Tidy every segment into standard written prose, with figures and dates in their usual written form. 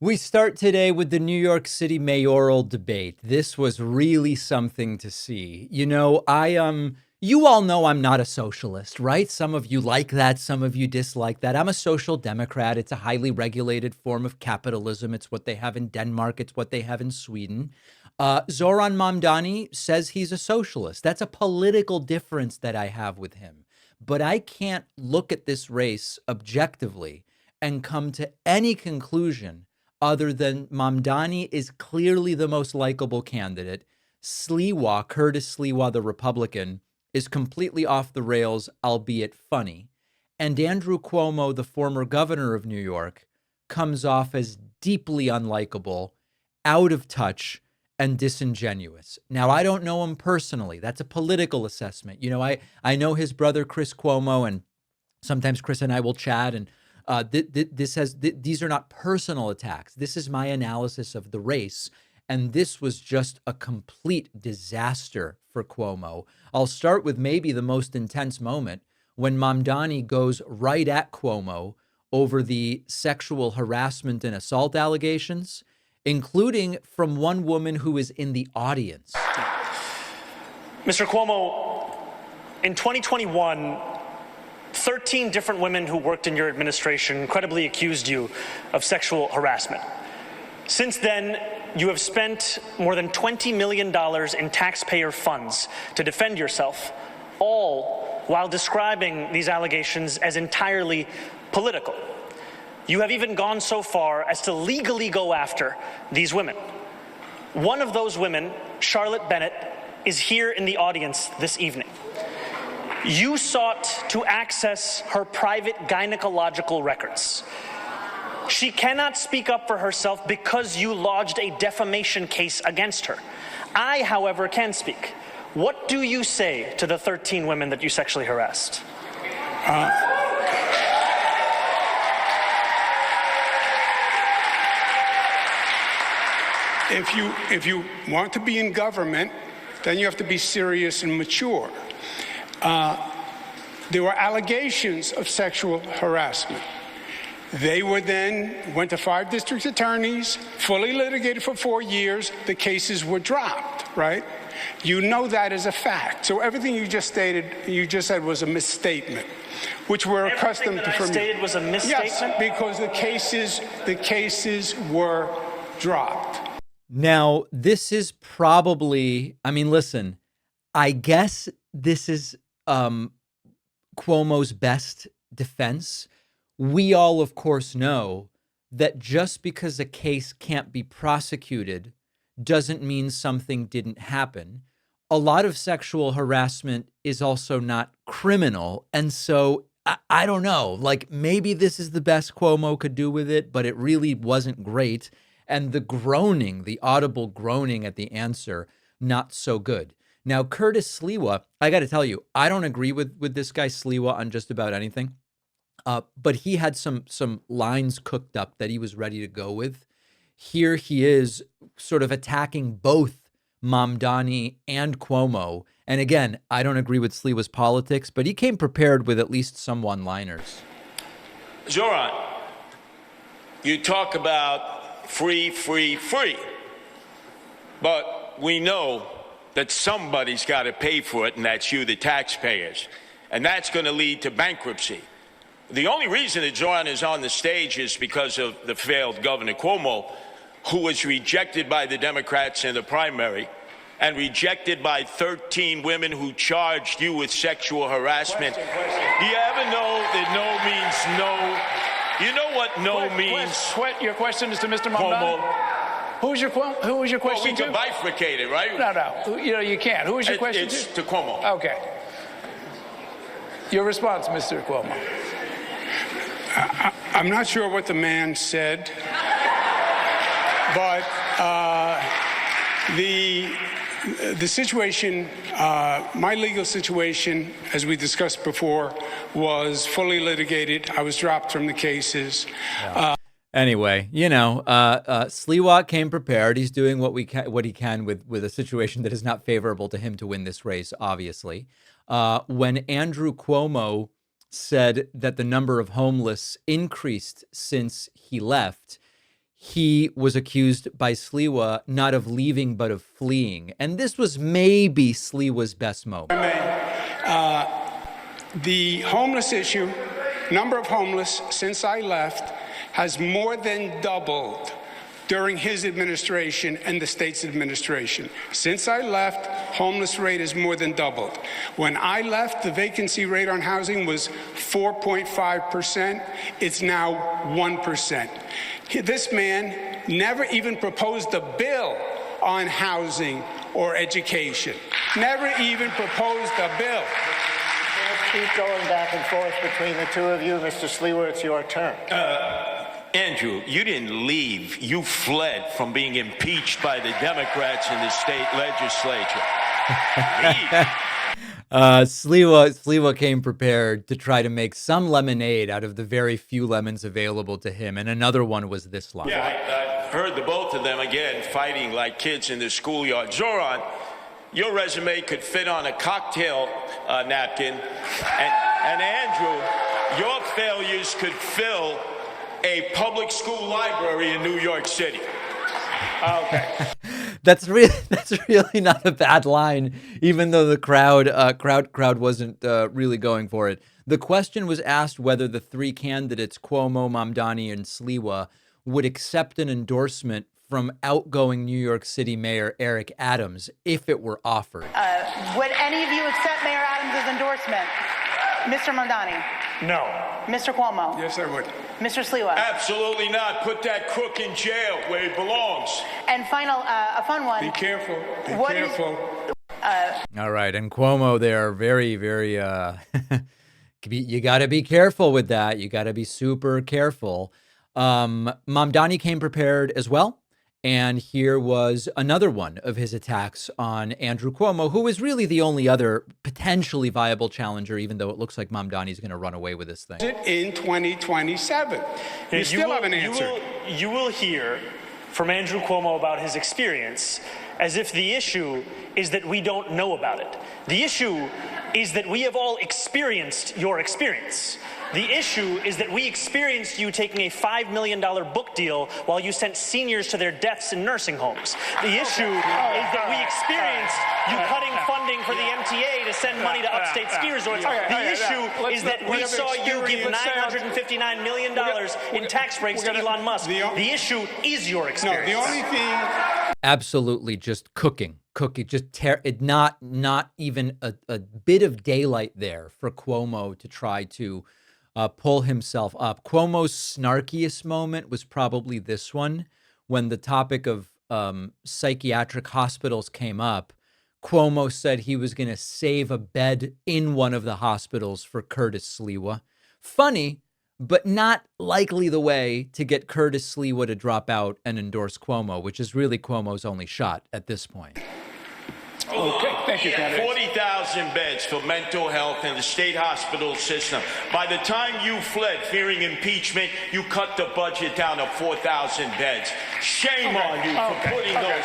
We start today with the New York City mayoral debate. This was really something to see. You all know I'm not a socialist, right? Some of you like that, some of you dislike that. I'm a social democrat. It's a highly regulated form of capitalism. It's what they have in Denmark, it's what they have in Sweden. Zohran Mamdani says he's a socialist. That's a political difference that I have with him. But I can't look at this race objectively and come to any conclusion other than Mamdani is clearly the most likable candidate. Sliwa, Curtis Sliwa, the Republican, is completely off the rails, albeit funny. And Andrew Cuomo, the former governor of New York, comes off as deeply unlikable, out of touch, and disingenuous. Now, I don't know him personally. That's a political assessment. I know his brother, Chris Cuomo, and sometimes Chris and I will chat, and these are not personal attacks. This is my analysis of the race. And this was just a complete disaster for Cuomo. I'll start with maybe the most intense moment when Mamdani goes right at Cuomo over the sexual harassment and assault allegations, including from one woman who is in the audience. Mr. Cuomo, in 2021, 13 different women who worked in your administration credibly accused you of sexual harassment. Since then, you have spent more than $20 million in taxpayer funds to defend yourself, all while describing these allegations as entirely political. You have even gone so far as to legally go after these women. One of those women, Charlotte Bennett, is here in the audience this evening. You sought to access her private gynecological records. She cannot speak up for herself because you lodged a defamation case against her. I, however, can speak. What do you say to the 13 women that you sexually harassed? If you want to be in government, then you have to be serious and mature. There were allegations of sexual harassment. They went to 5 district attorneys, fully litigated for 4 years. The cases were dropped, right? You know that as a fact. So everything you just said was a misstatement, which we're accustomed to from you. Stated was a misstatement? Yes, because the cases were dropped. Now, this is probably, listen, I guess this is Cuomo's best defense. We all, of course, know that just because a case can't be prosecuted doesn't mean something didn't happen. A lot of sexual harassment is also not criminal. And so I don't know, like maybe this is the best Cuomo could do with it, but it really wasn't great. And the groaning, the audible groaning at the answer, not so good. Now, Curtis Sliwa, I got to tell you, I don't agree with this guy Sliwa on just about anything. But he had some lines cooked up that he was ready to go with. Here he is sort of attacking both Mamdani and Cuomo. And again, I don't agree with Sliwa's politics, but he came prepared with at least some one-liners. Zohran, you talk about free, free, free. But we know that somebody's got to pay for it, and that's you, the taxpayers. And that's going to lead to bankruptcy. The only reason that Zohran is on the stage is because of the failed Governor Cuomo, who was rejected by the Democrats in the primary and rejected by 13 women who charged you with sexual harassment. Question. Do you ever know that no means no? You know what no means? Your question is to Mr. Mamdani? Who was your question well, we can bifurcate it, right? No. You can't. Who was your question It's to Cuomo. Okay. Your response, Mr. Cuomo. I'm not sure what the man said, but the situation, my legal situation, as we discussed before, was fully litigated. I was dropped from the cases. Yeah. Anyway, Sliwa came prepared. He's doing what he can with a situation that is not favorable to him to win this race, obviously. When Andrew Cuomo said that the number of homeless increased since he left, he was accused by Sliwa not of leaving, but of fleeing. And this was maybe Sliwa's best moment. The homeless issue, number of homeless since I left, has more than doubled during his administration and the state's administration. Since I left, homeless rate has more than doubled. When I left, the vacancy rate on housing was 4.5%. It's now 1%. This man never even proposed a bill on housing or education. Never even proposed a bill. Keep going back and forth between the two of you. Mr. Sliwa, it's your turn. Andrew, you didn't leave. You fled from being impeached by the Democrats in the state legislature. Sliwa came prepared to try to make some lemonade out of the very few lemons available to him. And another one was this line. Yeah, I heard the both of them again fighting like kids in the schoolyard. Zohran, your resume could fit on a cocktail napkin. And Andrew, your failures could fill a public school library in New York City. Okay. That's really not a bad line, even though the crowd wasn't really going for it. The question was asked whether the three candidates, Cuomo, Mamdani, and Sliwa, would accept an endorsement from outgoing New York City Mayor Eric Adams if it were offered. Would any of you accept Mayor Adams' endorsement? Mr. Mamdani? No. Mr. Cuomo? Yes, I would. Mr. Sliwa? Absolutely not. Put that crook in jail where he belongs. And final, a fun one. Be careful. Be What careful. All right, and Cuomo there, very, very, you got to be careful with that. You got to be super careful. Mamdani came prepared as well. And here was another one of his attacks on Andrew Cuomo, who is really the only other potentially viable challenger, even though it looks like Mamdani's going to run away with this thing. In 2027. You still haven't answered. You will hear from Andrew Cuomo about his experience as if the issue is that we don't know about it. The issue is that we have all experienced your experience. The issue is that we experienced you taking a $5 million book deal while you sent seniors to their deaths in nursing homes. The issue is that we experienced you cutting funding for the MTA to send money to upstate ski resorts. The issue is that we saw you give $959 million in tax breaks to Elon Musk. The issue is your experience. No, the only thing... Absolutely just cooking, just not even a bit of daylight there for Cuomo to try to pull himself up. Cuomo's snarkiest moment was probably this one, when the topic of psychiatric hospitals came up. Cuomo said he was going to save a bed in one of the hospitals for Curtis Sliwa. Funny, but not likely the way to get Curtis Sliwa to drop out and endorse Cuomo, which is really Cuomo's only shot at this point. Okay, thank you, candidate. 40,000 beds for mental health in the state hospital system. By the time you fled fearing impeachment, you cut the budget down to 4,000 beds. Shame on you for putting those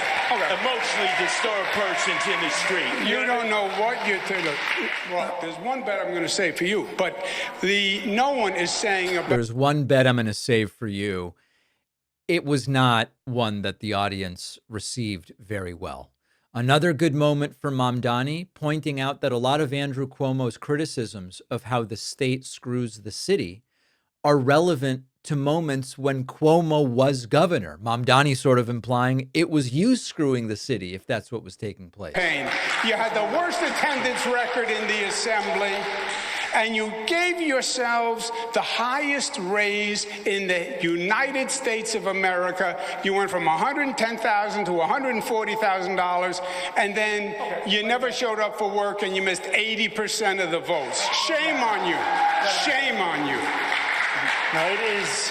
emotionally disturbed persons in the street. You don't know what you're telling. Well, there's one bet I'm going to say for you, but no one is saying about... There's one bet I'm going to save for you. It was not one that the audience received very well. Another good moment for Mamdani, pointing out that a lot of Andrew Cuomo's criticisms of how the state screws the city are relevant to moments when Cuomo was governor. Mamdani sort of implying it was you screwing the city if that's what was taking place. You had the worst attendance record in the assembly, and you gave yourselves the highest raise in the United States of America. You went from $110,000 to $140,000, and then you never showed up for work, and you missed 80% of the votes. Shame on you. Shame on you. No, it is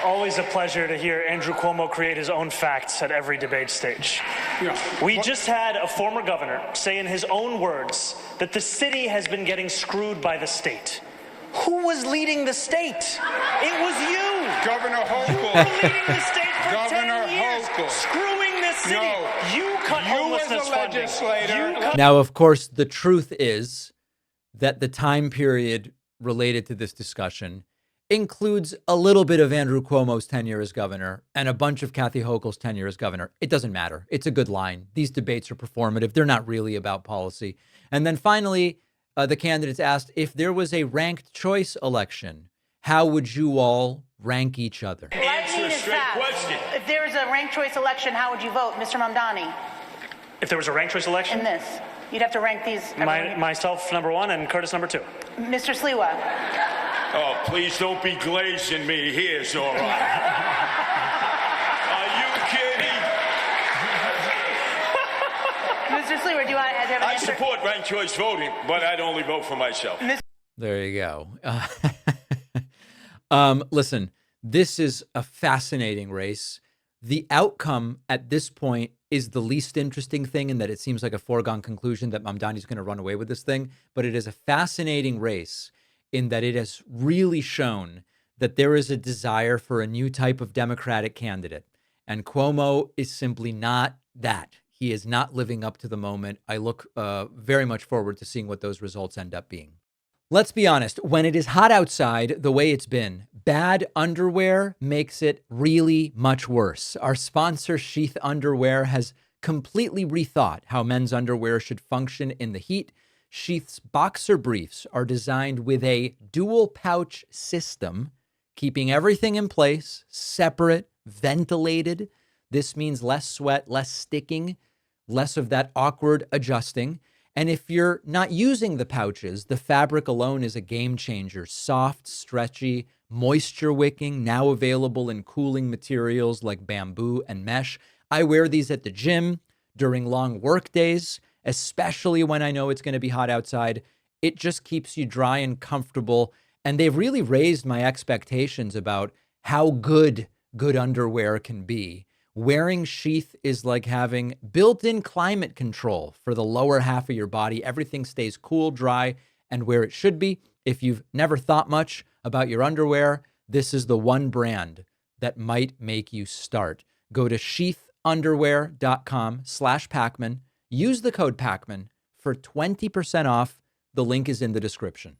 always a pleasure to hear Andrew Cuomo create his own facts at every debate stage. We just had a former governor say in his own words that the city has been getting screwed by the state. Who was leading the state? It was you. Governor Hochul. You were leading the state for Governor 10 years, Hochul. screwing the city. No. You cut homelessness as a funding. legislator. Now, of course, the truth is that the time period related to this discussion includes a little bit of Andrew Cuomo's tenure as governor and a bunch of Kathy Hochul's tenure as governor. It doesn't matter. It's a good line. These debates are performative. They're not really about policy. And then finally, the candidates asked, if there was a ranked choice election, how would you all rank each other? Answer a straight question. If there was a ranked choice election, how would you vote, Mr. Mamdani? If there was a ranked choice election, In this, you'd have to rank these. myself number 1 and Curtis number 2. Mr. Sliwa. Oh, please don't be glazing me here, Zohran. Are you kidding? Mr. Sliwa, do you have an I answer? support ranked choice voting, but I'd only vote for myself. There you go. Listen, this is a fascinating race. The outcome at this point is the least interesting thing in that it seems like a foregone conclusion that Mamdani's going to run away with this thing. But it is a fascinating race in that it has really shown that there is a desire for a new type of Democratic candidate. And Cuomo is simply not that. He is not living up to the moment. I look very much forward to seeing what those results end up being. Let's be honest, when it is hot outside the way it's been, bad underwear makes it really much worse. Our sponsor, Sheath Underwear, has completely rethought how men's underwear should function in the heat. Sheath's boxer briefs are designed with a dual pouch system, keeping everything in place, separate, ventilated. This means less sweat, less sticking, less of that awkward adjusting. And if you're not using the pouches, the fabric alone is a game changer. Soft, stretchy, moisture wicking, now available in cooling materials like bamboo and mesh. I wear these at the gym during long work days, especially when I know it's going to be hot outside. It just keeps you dry and comfortable. And they've really raised my expectations about how good underwear can be. Wearing Sheath is like having built-in climate control for the lower half of your body. Everything stays cool, dry, and where it should be. If you've never thought much about your underwear, this is the one brand that might make you start. Go to sheathunderwear.com/Pakman. Use the code Pakman for 20% off. The link is in the description.